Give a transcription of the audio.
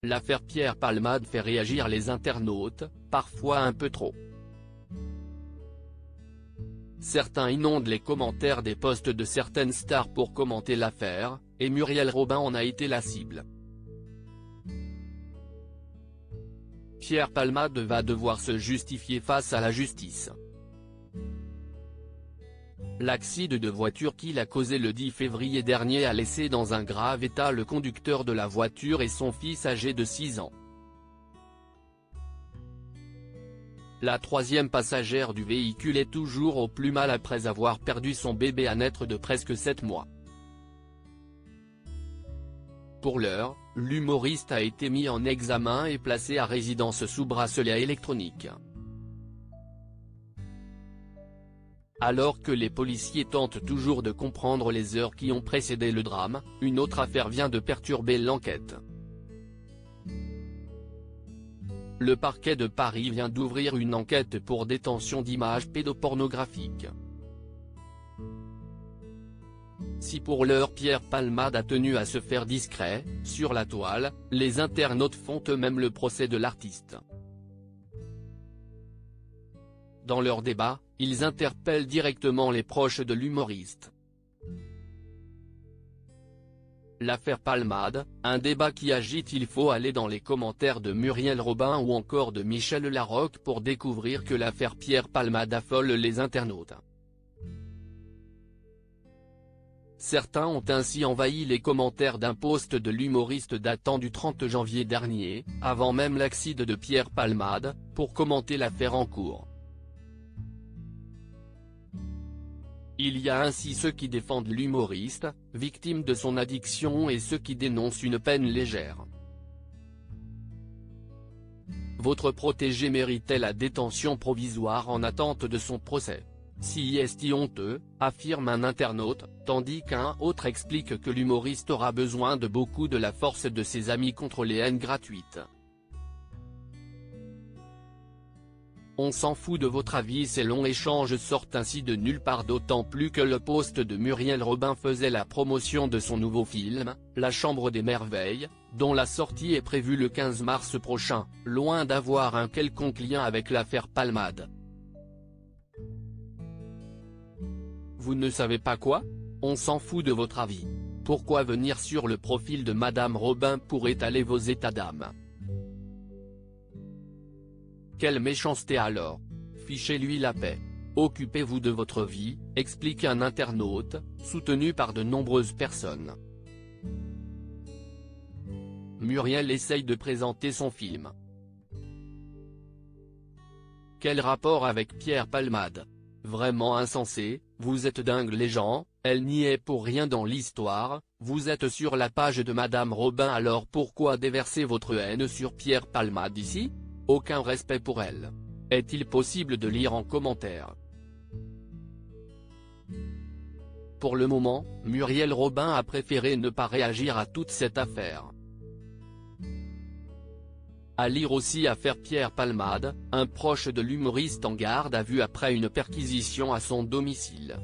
L'affaire Pierre Palmade fait réagir les internautes, parfois un peu trop. Certains inondent les commentaires des posts de certaines stars pour commenter l'affaire, et Muriel Robin en a été la cible. Pierre Palmade va devoir se justifier face à la justice. L'accident de voiture qu'il a causé le 10 février dernier a laissé dans un grave état le conducteur de la voiture et son fils âgé de 6 ans. La troisième passagère du véhicule est toujours au plus mal après avoir perdu son bébé à naître de presque 7 mois. Pour l'heure, l'humoriste a été mis en examen et placé à résidence sous bracelet électronique. Alors que les policiers tentent toujours de comprendre les heures qui ont précédé le drame, une autre affaire vient de perturber l'enquête. Le parquet de Paris vient d'ouvrir une enquête pour détention d'images pédopornographiques. Si pour l'heure Pierre Palmade a tenu à se faire discret, sur la toile, les internautes font eux-mêmes le procès de l'artiste. Dans leur débat, ils interpellent directement les proches de l'humoriste. L'affaire Palmade, un débat qui agite. Il faut aller dans les commentaires de Muriel Robin ou encore de Michel Larocque pour découvrir que l'affaire Pierre Palmade affole les internautes. Certains ont ainsi envahi les commentaires d'un post de l'humoriste datant du 30 janvier dernier, avant même l'accident de Pierre Palmade, pour commenter l'affaire en cours. Il y a ainsi ceux qui défendent l'humoriste, victime de son addiction, et ceux qui dénoncent une peine légère. Votre protégé méritait la détention provisoire en attente de son procès. Si est honteux, affirme un internaute, tandis qu'un autre explique que l'humoriste aura besoin de beaucoup de la force de ses amis contre les haines gratuites. On s'en fout de votre avis. Ces longs échanges sortent ainsi de nulle part, d'autant plus que le post de Muriel Robin faisait la promotion de son nouveau film, La Chambre des Merveilles, dont la sortie est prévue le 15 mars prochain, loin d'avoir un quelconque lien avec l'affaire Palmade. Vous ne savez pas quoi? On s'en fout de votre avis. Pourquoi venir sur le profil de Madame Robin pour étaler vos états d'âme? Quelle méchanceté alors! Fichez-lui la paix. Occupez-vous de votre vie, explique un internaute, soutenu par de nombreuses personnes. Muriel essaye de présenter son film. Quel rapport avec Pierre Palmade? Vraiment insensé, vous êtes dingues les gens, elle n'y est pour rien dans l'histoire, vous êtes sur la page de Madame Robin, alors pourquoi déverser votre haine sur Pierre Palmade ici? Aucun respect pour elle. Est-il possible de lire en commentaire? Pour le moment, Muriel Robin a préféré ne pas réagir à toute cette affaire. À lire aussi affaire Pierre Palmade, un proche de l'humoriste en garde à vue après une perquisition à son domicile.